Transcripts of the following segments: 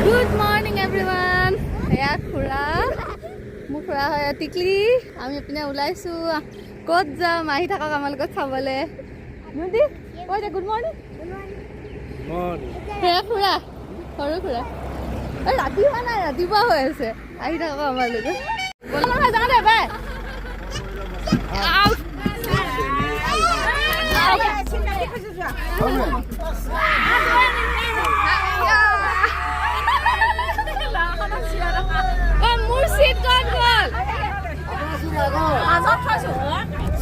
Good morning everyone. এয়া খুৰা মোৰ খুৰা হয় টিকলি আমি এপিনে ওলাইছো ক'ত যাম আহি থাকক আমাৰ লগত চাবলে নুদি কৈ দে গুড মৰ্নিং এয়া খুৰা সৰু খুৰা ৰাতি হোৱা নাই ৰাতিপুৱা হৈ আছে আহি থাকক আমাৰ লগত ব'ল নহয় যাওঁ দে বাই মোৰ সিট ক'ত গ'ল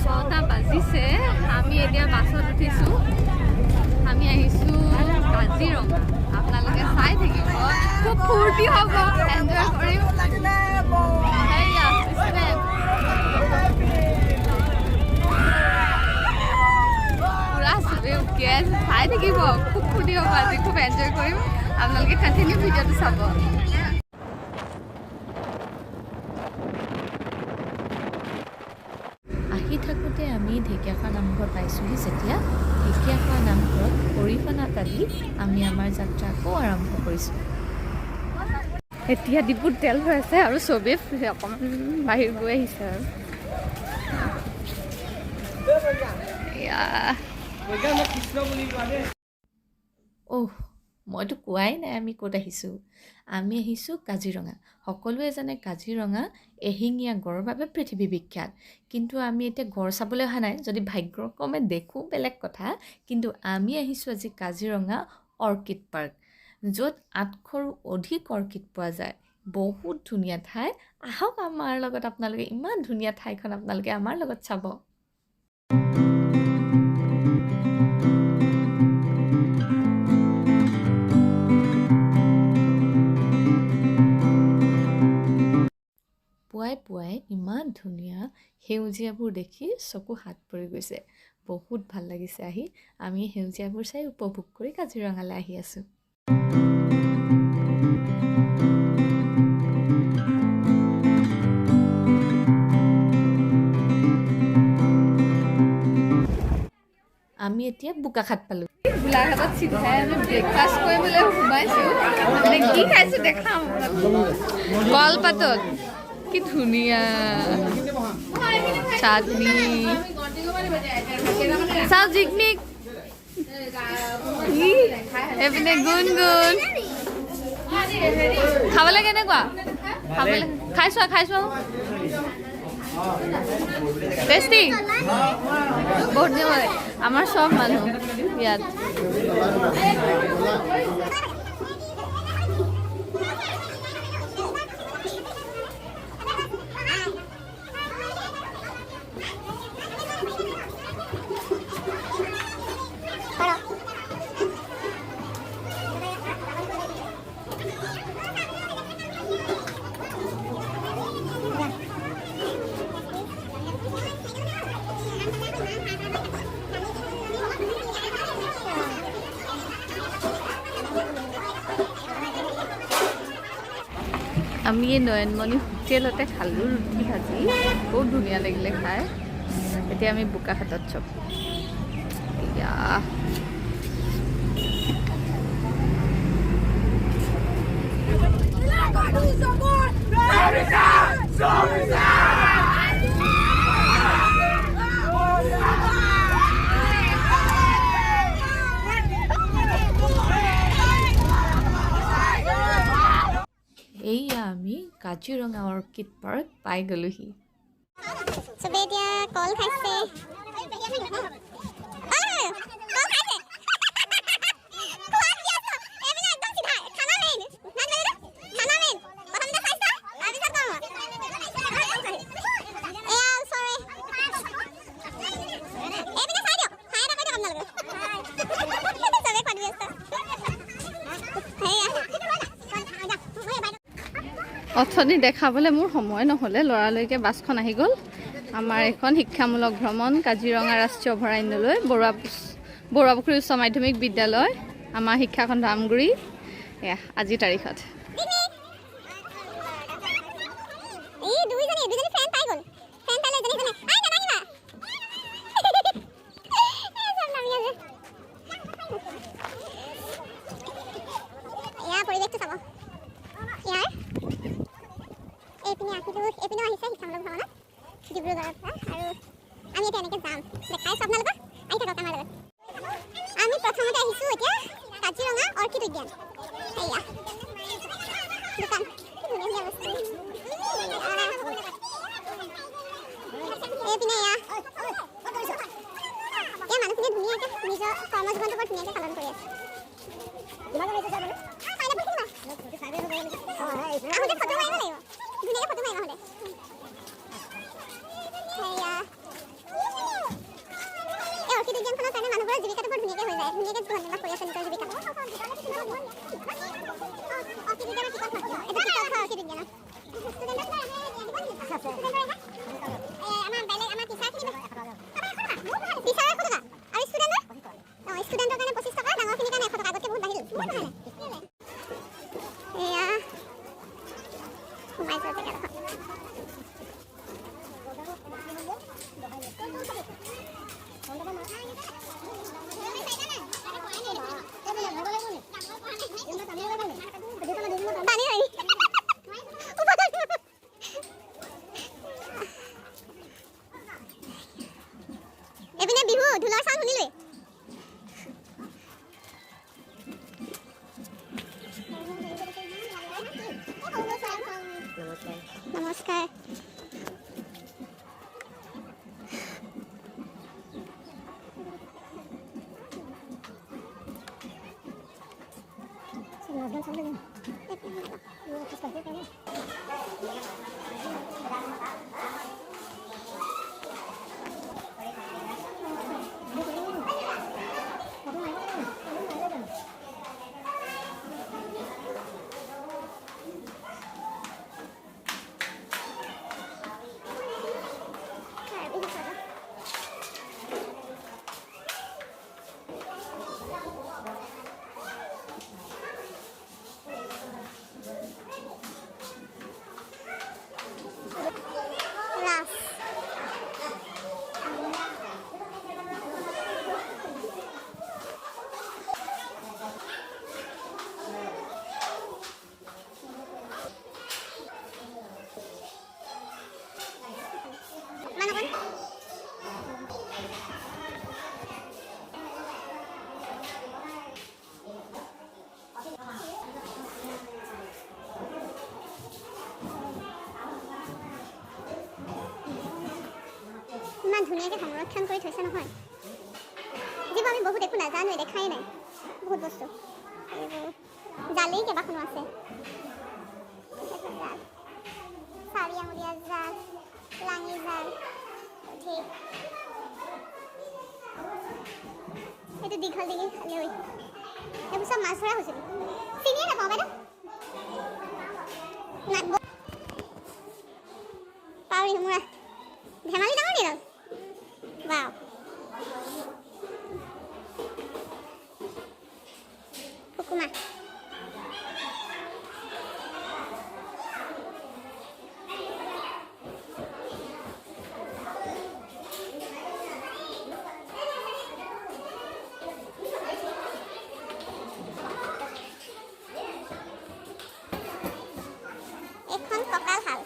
ছটা বাজিছে আমি এতিয়া বাছত উঠিছোঁ আমি আহিছোঁ কাজিৰঙা আপোনালোকে চাই থাকিব খুব ফূৰ্তি হ'ব এনজয় কৰিম পুৰা চবেই উকি আছে চাই থাকিব খুব ফূৰ্তি হ'ব আজি খুব এনজয় কৰিম আপোনালোকে কণ্টিনিউ ভিডিঅ'টো চাব আহি থাকোঁতে আমি ঢেকীয়াখোৱা নামঘৰ পাইছোঁহি যেতিয়া ঢেকীয়াখোৱা নামঘৰত অৰিহণা কালি আমি আমাৰ যাত্ৰা আকৌ আৰম্ভ কৰিছোঁ এতিয়া ডিপুত তেল হৈ আছে আৰু চবেই অকণমান বাহিৰ গৈ আহিছে আৰু মইতো কোৱাই নাই আমি ক'ত আহিছোঁ আমি আহিছোঁ কাজিৰঙা সকলোৱে জানে কাজিৰঙা এশিঙীয়া গড়ৰ বাবে পৃথিৱী বিখ্যাত কিন্তু আমি এতিয়া গড় চাবলৈ অহা নাই যদি ভাগ্যক্ৰমে দেখোঁ বেলেগ কথা কিন্তু আমি আহিছোঁ আজি কাজিৰঙা অৰ্কিড পাৰ্ক য'ত 800ৰো অধিক অৰ্কিড পোৱা যায় বহুত ধুনীয়া ঠাই আহক আমাৰ লগত আপোনালোকে ইমান ধুনীয়া ঠাইখন আপোনালোকে আমাৰ লগত চাব পুৱাই ইমান ধুনীয়া সেউজীয়াবোৰ দেখি চকু হাত পৰি গৈছে বহুত ভাল লাগিছে আহি আমি সেউজীয়াবোৰ চাই উপভোগ কৰি কাজিৰঙালৈ আহি আছোঁ আমি এতিয়া বোকাখাট পালোঁ গোলাঘাটত চিধাই আমি ব্ৰেকফাষ্ট কৰিবলৈ সোমাইছোঁ মানে কি খাইছোঁ দেখাম কলপাতত কি ধুনীয়া চাটনি চাও জিকমিক এইপিনে গুণগুণ খাবলৈ কেনেকুৱা খাবলৈ খাইছোৱা টেষ্টি বহুত দিন আমাৰ চব মানুহ ইয়াত আমি এই নয়নমণি হোটেলতে খালোঁ ৰুটি ভাজি বহুত ধুনীয়া লাগিলে খাই এতিয়া আমি বোকাখাটত চব এয়া এইয়া আমি কাজিৰঙা অৰ্কিড পাৰ্ক পাই গ'লোহি চবে এতিয়া কল খাইছে অথনি দেখাবলৈ মোৰ সময় নহ'লে লৰালৈকে বাছখন আহি গ'ল আমাৰ এখন শিক্ষামূলক ভ্ৰমণ কাজিৰঙা ৰাষ্ট্ৰীয় অভয়াৰণ্যলৈ বৰুৱাপুখুৰী উচ্চ মাধ্যমিক বিদ্যালয় আমাৰ শিক্ষাখন ধামগুৰি এয়া আজিৰ তাৰিখত পৰিৱেশটো চাব এপিনেও আহিছে শিক্ষামূলক ভ্ৰমণত ডিব্ৰুগড়ৰ পৰা আৰু আমি এতিয়া এনেকৈ যাম দেখাইছোঁ আপোনালোকক আহি থাকক আমাৰ লগত আমি প্ৰথমতে আহিছোঁ এতিয়া কাজিৰঙা অৰ্কিড উদ্যান এয়া দোকান কি ধুনীয়া বস্তু এইপিনে এয়া মানুহখিনিয়ে ধুনীয়াকৈ নিজৰ কৰ্মজীৱনটো বৰ ধুনীয়াকৈ পালন কৰি আছে আহোঁতে ফটো মাৰিব লাগিব ধুনীয়াকৈ ফটো মাৰিম আহোঁতে এই অৰ্কিড উদ্যানখনৰ কাৰণে মানুহবোৰৰ জীৱিকাটো বৰ ধুনীয়াকৈ হৈ যায় ধুনীয়াকৈ জীৱন নিৰ্বাহ কৰি আছে নিজৰ জীৱিকাটো অৰ্কিড উদ্যানৰ টিকট হয় এইটো টিকট হয় অৰ্কিড উদ্যানৰ আমাৰ বেলেগ আমাৰ টিচাৰখিনি টিচাৰৰ 100 টকা আৰু ষ্টুডেণ্টৰ কাৰণে 25 টকা ডাঙৰখিনিৰ কাৰণে 100 টকা আগতকৈ বহুত বাঢ়িল এয়া সোমাই যোৱা জেগাডোখৰ পানী হয় এপিনে বিহু ঢোলৰ চাউণ্ড শুনিলে নমস্কাৰ ইমান ধুনীয়াকৈ সংৰক্ষণ কৰি থৈছে নহয় যিবোৰ আমি বহুত একো নাজানোৱে দেখাই নাই বহুত বস্তু এইবোৰ জালেই কেইবাখনো আছে চাৰি আঙুলীয়া জাল লাঙি জাল এইটো দীঘল দীঘল খালৈ এইবোৰ চব মাছ ধৰা হৈছিল চিনিয়ে নাপাওঁ বাইদেউ পাৱৰি মোৰা ধেমালি ডাঙৰ নি বাও ফুকুমা এখন কঁকাল হাল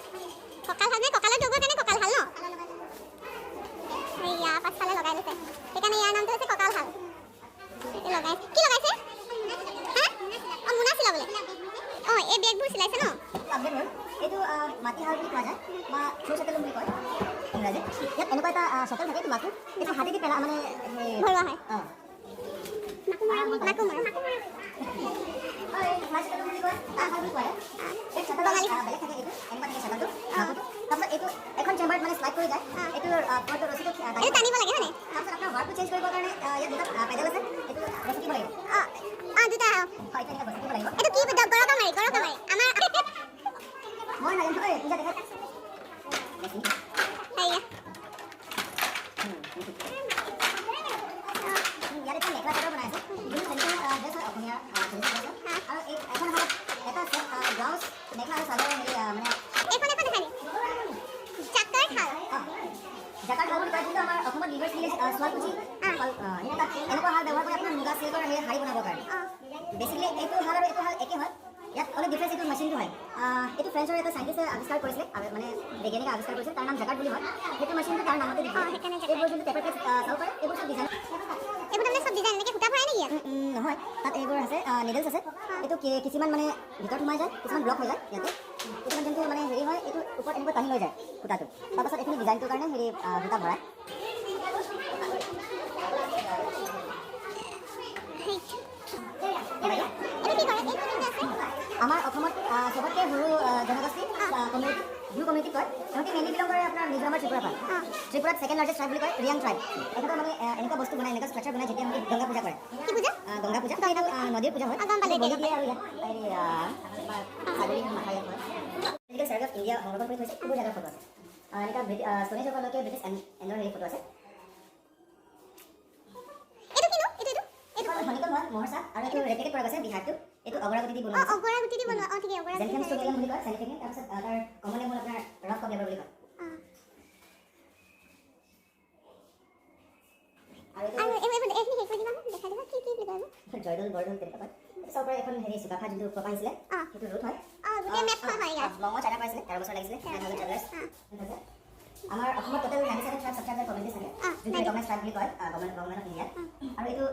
নে কঁকালত লগোৱাৰ কাৰণে কঁকাল হাল ন এয়া পাছফালে লগাই লৈছে সেইকাৰণে ইয়াৰ নামটো হৈছে কঁকাল হাল লগাই কি লগাইছে হা অঁ মোনা চিলাবলৈ অঁ এই বেগবোৰ চিলাইছে ন এইটো মাটিহাল বুলি কোৱা যায় বা চৌচেটেল বুলি কয় ইংৰাজীত ইয়াত এনেকুৱা এটা চটেল থাকে এইটো মাকো এইটো হাতেদি পেলা মানে ভৰোৱা হয় মাকুমৰা বুলি কয় বুলি কয় এই চটেল বেলেগ থাকে এইটো এনেকুৱা থাকে চটেলটো তাৰপিছত এইটো এখন চেম্বাৰত মানে শ্লাইড কৰি যায় এইটোৰ পৰটো ৰছীটো টানিব লাগে হয়নে তাৰপিছত আপোনাৰ ৱাৰ্ডটো চেঞ্জ কৰিবৰ কাৰণে ইয়াত দুটা পেডেল আছে এইটো ৰছী দিব লাগিব দুটা হয় এইটো এনেকৈ দিব লাগিব এইটো কি গৰকা মাৰি আমাৰ মই নাজানো ঐ পূজা দেখা এয়া ইয়াত এটা মেখেলা চাদৰ বনাইছে যোনটো ট্ৰেডিশ্যনেল ড্ৰেছ হয় অসমীয়া আৰু এখন হালত এটা ব্লাউজ মেখেলা আৰু চাদৰ মানে এখন দেখালি জাকাৰ শাল জাকাৰ শাল বুলি কয় কিন্তু আমাৰ অসমত ৰিভাৰ্ছ ভিলেজ শুৱালকুছি এনেকুৱা শাল ব্যৱহাৰ কৰি আপোনাৰ মুগা চিল্কৰ শাৰী বনাবৰ কাৰণে বেছিকলি এইটো শাল আৰু এইটো শাল একে হয় ইয়াত অলপ ডিফাৰেঞ্চ এইটো মেচিনটো হয় এইটো ফ্ৰেঞ্চৰ এটা চাইণ্টিষ্টে আৱিষ্কাৰ কৰিছিলে মানে বৈজ্ঞানিকে আৱিষ্কাৰ কৰিছিলে তাৰ নাম জাকাৰ্ড বুলি হয় সেইটো মেচিনটো তাৰ নামতে দিছে এইবোৰ যোনটো পেপাৰ প্লেট চাব পাৰে এইবোৰ চব ডিজাইন এইবোৰ তাৰমানে চব ডিজাইন এনেকৈ সূতা ভৰাই নেকি ইয়াত নহয় তাত এইবোৰ আছে নিডলছ আছে এইটো কিছুমান মানে ভিতৰত সোমাই যায় কিছুমান ব্লক হৈ যায় ইয়াতে কিছুমান যোনটো মানে হেৰি হয় এইটো ওপৰত এনেকৈ টানি লৈ যায় সূতাটো তাৰপাছত এইখিনি ডিজাইনটোৰ কাৰণে হেৰি সূতা ভৰাই আমাৰ অসমত চবতকৈ সৰু জনগোষ্ঠী কমিউনিটি ভিউ কমিউনিটি কয় সিহঁতে মেইনলি বিলং কৰে আপোনাৰ মিজোৰামৰ ত্ৰিপুৰাৰ পৰা ত্ৰিপুৰাত ছেকেণ্ড লাৰ্জেষ্ট ট্ৰাইব বুলি কয় ৰিয়াং ট্ৰাইব এখেতৰ মানে এনেকুৱা বস্তু বনায় এনেকুৱা ষ্ট্ৰাকচাৰ বনায় যেতিয়া মানে গংগা পূজা কৰে কি পূজা গংগা পূজা এইটো নদীৰ পূজা হয় বলি দিয়ে আৰু ইয়াত ছাগলী মাথা ইয়াত হয় মেডিকেল চাৰ্ভে অফ ইণ্ডিয়া সংৰক্ষণ কৰি থৈছে এইবোৰ জেগাৰ ফটো আছে এনেকুৱা ষ্ট'নেজ যুগলৈকে ব্ৰিটিছ এণ্ডৰ হেৰি ফটো আছে হনিকম হয় মহৰচা আৰু এইটো ৰেপ্লিকেট কৰা গৈছে বিহাৰটো এইটো অগৰাগুটি দি বনোৱা অগৰাগুটি দি বনোৱা ঠিকে অগৰাগুটি জেনথেম ষ্টুডিয়াম বুলি কয় চাইণ্টিফিক তাৰপিছত তাৰ কমন নেম হ'ল আপোনাৰ ৰক অফ লেবাৰ বুলি কয় আৰু এইখিনি হেৰি কৰি দিবা দেখা দিবা কি বুলি কয় জয়দল বৰদল তেনেকুৱা কয় চব পৰা এখন হেৰি চুকাফা যোনটো প্ৰপা আহিছিলে সেইটো ৰুট হয় গোটেই মেপখন হয় ইয়াত মঙহ চাইনা পাইছিলে 13 বছৰ লাগিছিলে 9,000 ট্ৰেভেলাৰ্ছ আমাৰ অসমত টোটেল 97 ট্ৰাইব সাবট্ৰাইবেল কমিউনিটিছ থাকে যোনটো গভৰ্ণমেণ্ট ট্ৰাইব বুলি কয় গভৰ্ণমেণ্ট অফ ইণ্ডিয়া আৰু এইটো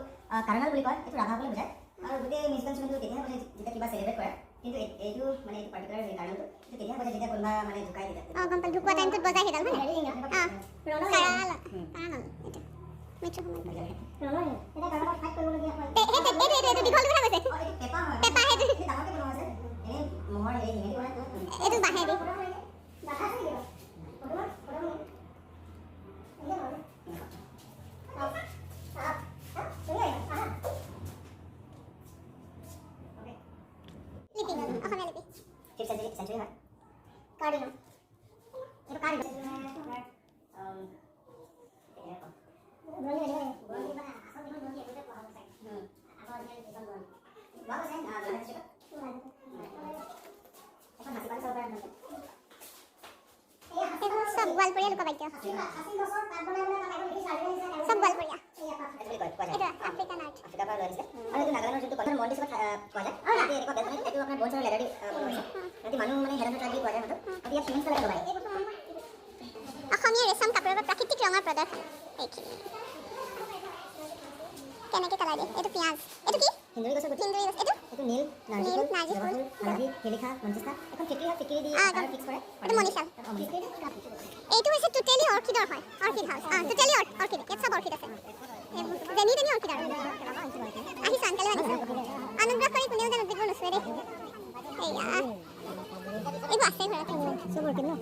কাৰ্ণাল বুলি কয় এইটো ৰাভাসকলে বুজায় আৰু গোটেই মিউজিয়ামটো তেতিয়াহে বুজে যেতিয়া কিবা চেলিব্ৰেট কৰে কিন্তু এইটো মানে এইটো পাৰ্টিকুলাৰ হেৰি কাৰ্ণালটো এইটো তেতিয়াহে বুজে যেতিয়া কোনোবা মানে ঢুকাই দিয়ে গম পালোঁ ঢুকুৱা টাইমটোত বজাই সেইডাল হয় কাৰ্ণাল এইটো মেট্ৰ' সময় এটা কাৰ্ণালত ফাইট কৰিবলগীয়া হয় এইটো দীঘল কথা কৈছে এইটো পেপা হয় পেপা সেইটো ডাঙৰকে বনোৱা আছে এনেই মহৰ হেৰি হেৰি বনাই এইটো বাঁহেদি লিপি অসমীয়া লিপি 5th century হয় কাৰ্ডিনো এইটো কাৰ্ডিনো সব গোৱালপৰীয়া লোকবাদ্য সব গোৱালপৰীয়া এইটো আফ্ৰিকান আৰ্ট আফ্ৰিকাৰ পৰা লৈ আহিছে আৰু এইটো নাগালেণ্ডৰ যোনটো কলচৰ মন্দিৰ পোৱা যায় ইয়াতে এনেকুৱা বেলকনি এইটো আপোনাৰ বন আৰু লেডাৰ দি বনোৱা হৈছে ইয়াতে মানুহ মানে হেড ট্ৰাইব দি পোৱা যায় ইয়াতে ইয়াত চিমেণ্ট পেলাই লগায় অসমীয়া ৰেচম কাপোৰৰ পৰা প্ৰাকৃতিক ৰঙৰ প্ৰদৰ্শন এইখিনি কেনেকৈ কালাৰ দিয়ে এইটো পিঁয়াজ এইটো কি হিন্দুৰী গছৰ গুটি হিন্দুৰী গছ এইটো এইটো নীল নাৰ্জী ফুল হালধি শিলিখা মঞ্জিষ্টা এখন ফিক্ৰী হয় ফিক্ৰী দি ফিক্স কৰে এইটো মণিশাল এইটো হৈছে টোটেলি অৰ্কিডৰ হয় অৰ্কিড হাউচ টোটেলি অৰ্কিড ইয়াত চব অৰ্কিড আছে যেনি তেনি অৰ্কিড আৰু আহিছে আনকালে আনিছে অনুগ্ৰহ কৰি কোনেও যেন উদ্ভিদবোৰ নুচুৱে দেই এয়া এইবোৰ আছে ঘৰত চব অৰ্কিড ন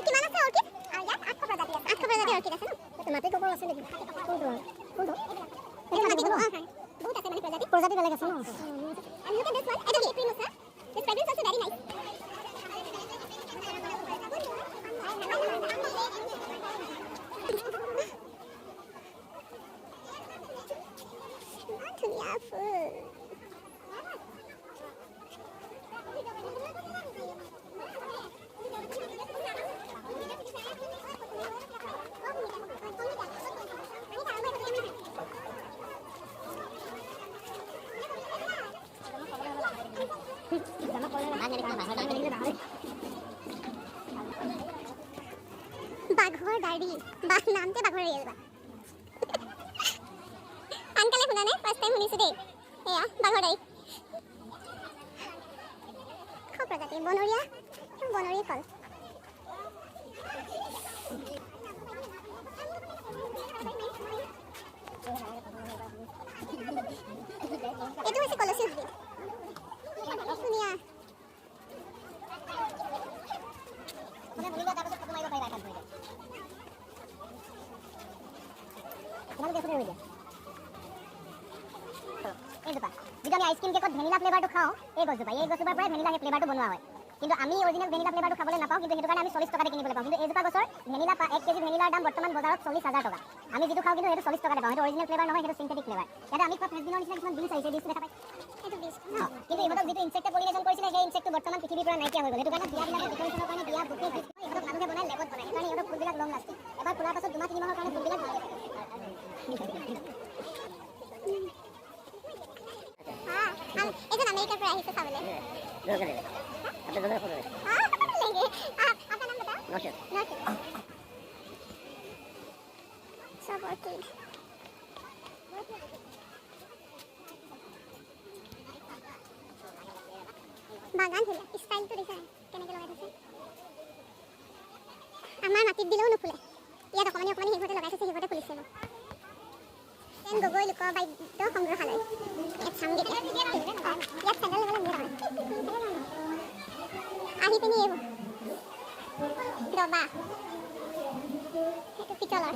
কিমান আছে অৰ্কিড আৰু ইয়াত 800 প্ৰজাতি আছে 800 প্ৰজাতিৰ অৰ্কিড আছে ন মাটি কপৰ আছে নেকি কোনটো এইটো মাটি কপৰ বহুত আছে মানে প্ৰজাতি বেলেগ আছে ন and look at this one এইটো কি প্ৰিমুছ না this fragrance also very nice ধুনীয়া ফুল বাঘৰ দাড়ি বাঘ নামতে বাঘৰ ৰিয়েল বা আনকালে শুনা নাই ফাৰ্ষ্ট টাইম শুনিছো দেই এয়া বাঘৰ দাড়ি খুব প্ৰজাতি বনৰীয়া ফল এইটো হৈছে কলচি উদ্ভিদ ধুনীয়া যিটো আমি আইচক্ৰীম কেকত ভেনিলা ফ্লেভাৰটো খাওঁ এই গছজোপাৰ পৰাই ভেনিলা ফ্লেভাৰটো বনোৱা হয় কিন্তু আমি অৰিজিনেল ভেনিলা ফ্লেভাৰটো খাবলৈ নাপাওঁ কিন্তু সেইটো কাৰণে আমি 40 টকাতে কিনিবলৈ পাওঁ কিন্তু এইজোপা গছৰ ভেনিলা 1 কেজি ভেনিলাৰ দাম বৰ্তমান বজাৰত 40,000 টকা আমি যিটো খাওঁ কিন্তু সেইটো 40 টকাতে পাওঁ সেইটো অৰিজিনেল ফ্লেভাৰ নহয় সেইটো সিনথেটিক ফ্লেভাৰ ইয়াতে আমি খোৱা ফ্ৰেছ বিনৰ নিচিনা কিছুমান বিনছ আহিছে ডিছ দেখা পাই কিন্তু ইহঁতক যিটো ইনচেক্টে পলিনেশ্যন কৰিছিলে সেই ইনচেক্টটো বৰ্তমান পৃথিৱীৰ পৰা নাইকিয়া হৈ গ'ল। সেইটো কাৰণে বিয়াবিলাকৰ ডেকৰেশ্যনৰ কাৰণে বিয়া বুকে ইহঁতক মানুহে বনাই লেবত বনায়। সেইকাৰণে ইহঁতক ফুলবিলাক লং লাষ্টিং। এবাৰ ফুলাৰ পাছত 2 মাহ 3 মাহৰ কাৰণে ফুলবিলাক ভালকৈ থাকে। এইজন আমেৰিকাৰ পৰা আহিছে চাবলৈ। आपका नाम बताओ? नौशद। सब ऑर्किड। বাগান ফুল স্টাইলটো দিছে কেনেকৈ লগাই থৈছে। আমাৰ মাটিত দিলেও নুফুলে। ইয়াত অকণমানি অকণমানি সেইঘৰতে লগাই থৈছে, সেইঘৰতে ফুলিছে। যেন গগৈ লোক বাদ্য সংগ্ৰহালয়। ইয়াত চামগৈ। ইয়াত চেণ্ডেল লগালে নিয়ে নহয়। আহি পিনি এইবোৰ ডবা, সেইটো পিতলৰ।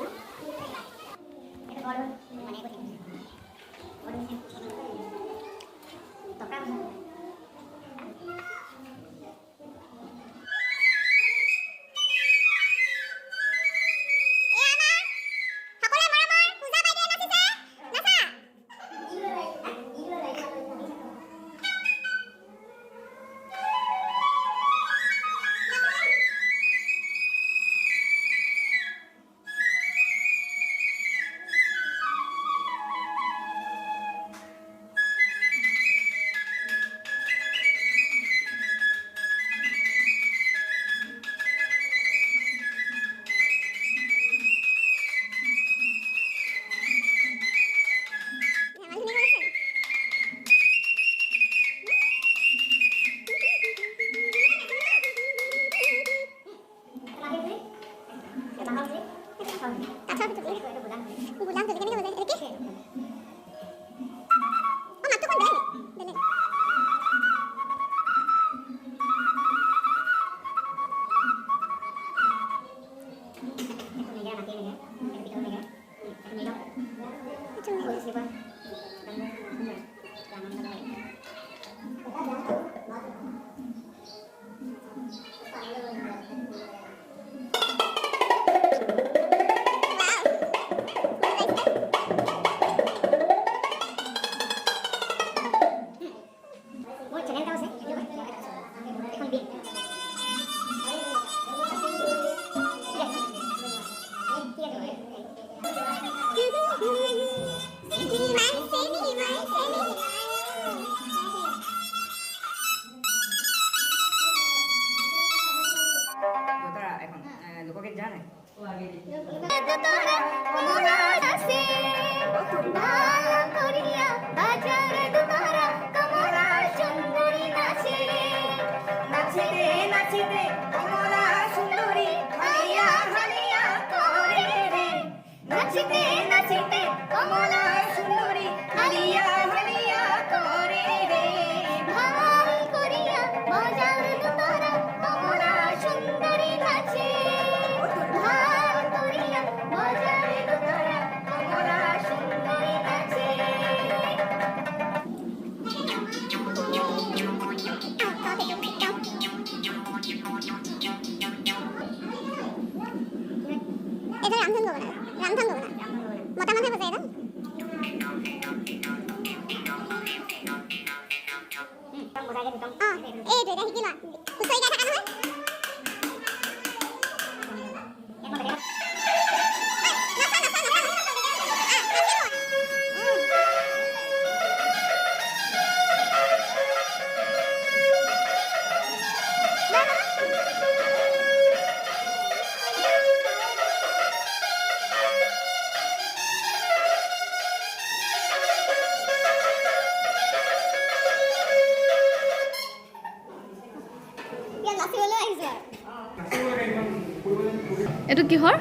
এইটো কিহৰ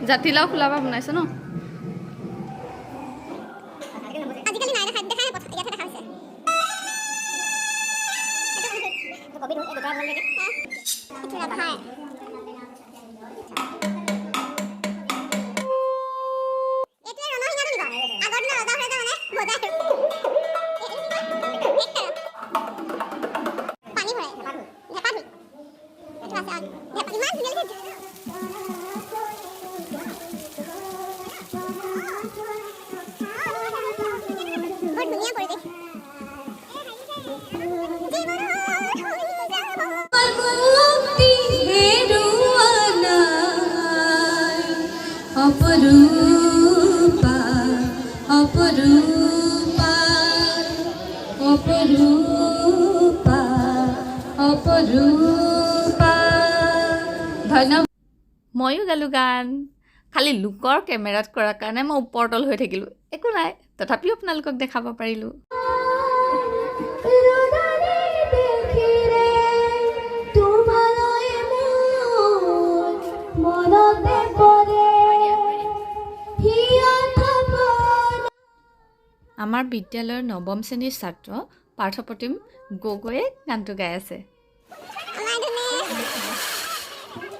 জাতিলাও খোলাবা বনাইছে ন? আজিকালি নাই দেখা, দেখাই ইয়াতে দেখা হৈছে। ধুনীয়া পৰিৱেশ। অপৰূপা অপৰূপা অপৰূপা অপৰূপা ধন্যবাদ ময়ো গালোঁ গান খালি লোকৰ কেমেৰাত কৰাৰ কাৰণে মই ওপৰতল হৈ থাকিলোঁ একো নাই তথাপিও আপোনালোকক দেখাব পাৰিলোঁ আমাৰ বিদ্যালয়ৰ নৱম শ্ৰেণীৰ ছাত্ৰ পাৰ্থপ্ৰতিম গগৈয়ে গানটো গাই আছে আমাৰ ধুনে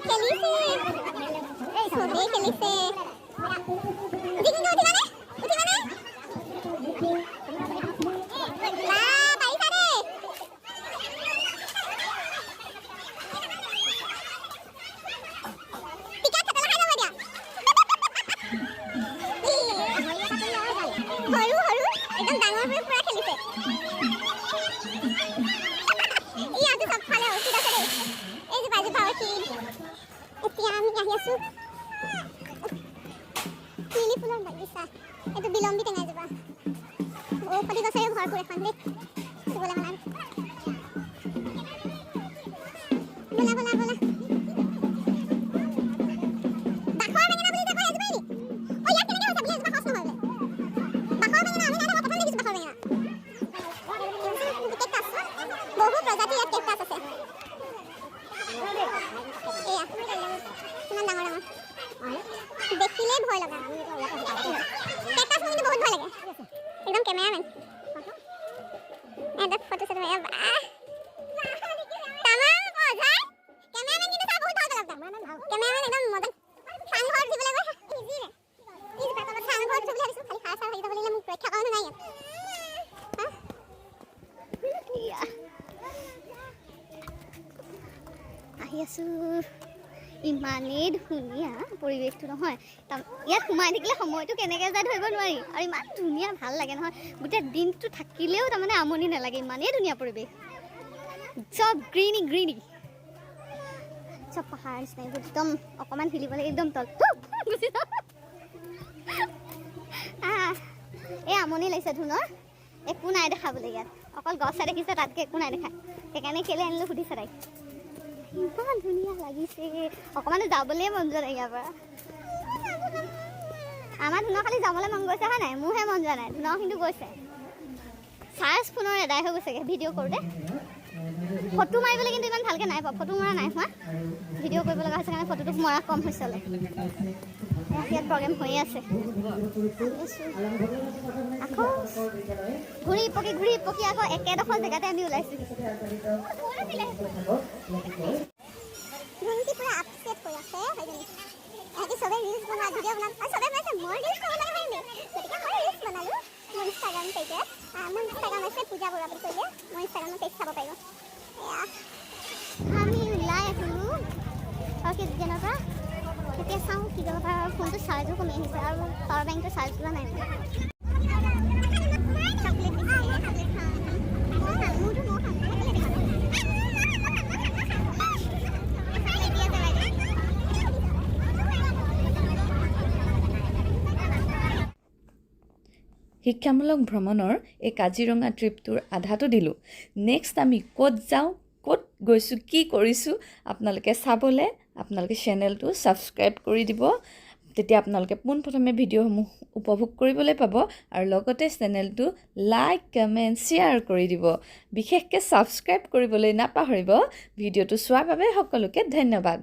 খেলিছে চবেই খেলিছে উঠিবানে পাৰিছা দেই টিকেট খাই যাব দিয়া সৰু একদম ডাঙৰ হৈ পুৰা খেলিছে ইয়াতে চবফালে উচিত আছে দেই এই যে বাজু পাৱৰ এতিয়া আমি আহি আছো লিলি ফুলৰ বাগিচা এইটো বিলম্বী টেঙাই যাবা প্ৰতি বছৰে ভৰপূৰ এখন দেই বলা বলা বলা বলা বলা বাখৰ বেঙেনা বুলি যাব এজবাই নি অ ইয়াত কেনেকৈ হৈছে বুলি এজবা খৰচ নহ'লে বাখৰ বেঙেনা আমি নাই প্ৰথম দেখিছোঁ বাখৰ বেঙেনা কেকটাছ বহু প্ৰজাতিৰ ইয়াত কেকটাছ আছে এয়া কিমান ডাঙৰ ডাঙৰ দেখিলেই ভয় লগা কেকটাছ মোৰ কিন্তু বহুত ভয় লাগে একদম কেমেৰামেন এটা ফটো চটো এয়া বাহ তামাম মজাই কেমেৰামেন কিন্তু চাই বহুত ভাল লগা কেমেৰামেন একদম মজা চাংঘৰ উঠিবলৈ গৈ ইজি নে ইজি পাতলত চাংঘৰ উঠিবলৈ ভাবিছোঁ খালি খাৰ চাৰ হৈ যাব লাগিলে মোক ৰক্ষা কৰা নাই ইয়াত আহি আছোঁ ইমানেই ধুনীয়া পৰিৱেশটো নহয় ইয়াত সোমাই থাকিলে সময়টো কেনেকৈ যায় ধৰিব নোৱাৰি আৰু ইমান ধুনীয়া ভাল লাগে নহয় গোটেই দিনটো থাকিলেও তাৰমানে আমনি নালাগে ইমানেই ধুনীয়া পৰিৱেশ চব গ্ৰীনি চব পাহাৰ নিচিনা একদম অকণমান হিলিব লাগে একদম তল গুচি যাওঁ এই আমনি লাগিছে ধুনৰ একো নাই দেখাবলৈ ইয়াত অকল গছ দেখিছে তাতকৈ একো নাই দেখা সেইকাৰণে কেলৈ আনিলোঁ সুধিছে তাইক ইমান ধুনীয়া লাগিছে অকণমানো যাবলৈ মন যোৱা নাই ইয়াৰ পৰা আমাৰ ধুনৰ খালি যাবলৈ মন গৈছে হয় নাই মোৰহে মন যোৱা নাই ধুনৰ কিন্তু গৈছে চাৰ্জ ফোনৰ এদাই হৈ গৈছেগৈ ভিডিঅ' কৰোঁতে ফটো মাৰিবলৈ কিন্তু ইমান ভালকৈ নাই পোৱা ফটো মৰা নাই হোৱা ভিডিঅ' কৰিব লগা হৈছে কাৰণে ফটোটো মৰা কম হৈছে ইয়াত প্ৰগ্ৰেম হৈয়ে আছে আকৌ ঘূৰি পকি আকৌ একেডোখৰ জেগাতে আমি ওলাইছোঁ ভণ্টি পুৰা আপছেট হৈ আছে এহেঁতি চবেই ৰিলছ বনোৱা ভিডিঅ' বনাম আৰু চবেই বনাইছে মই ৰিলছ খাব লাগে পাৰিম গতিকে মই ৰিলছ বনালোঁ মোৰ ইনষ্টাগ্ৰাম পেজত মোৰ ইনষ্টাগ্ৰাম আছে পূজা বৰুৱা বুলি কৈছে মোৰ ইনষ্টাগ্ৰামৰ পেজ চাব পাৰিব এয়া আমি ওলাই আহিলোঁ অৰ্কিডজনৰ পৰা এতিয়া চাওঁ কি কৰিব পাৰোঁ ফোনটো চাৰ্জো কমি আহিছে আৰু পাৱাৰ বেংকটো চাৰ্জ লোৱা নাই শিক্ষামূলক ভ্ৰমণৰ এই কাজিৰঙা ট্ৰিপটোৰ আধাটো দিলোঁ নেক্সট আমি ক'ত যাওঁ ক'ত গৈছোঁ কি কৰিছোঁ আপোনালোকে চাবলৈ আপোনালোকে চেনেলটো ছাবস্ক্ৰাইব কৰি দিব তেতিয়া আপোনালোকে পোনপ্ৰথমে ভিডিঅ'সমূহ উপভোগ কৰিবলৈ পাব আৰু লগতে চেনেলটো লাইক কমেণ্ট শ্বেয়াৰ কৰি দিব বিশেষকৈ ছাবস্ক্ৰাইব কৰিবলৈ নাপাহৰিব ভিডিঅ'টো চোৱাৰ বাবে সকলোকে ধন্যবাদ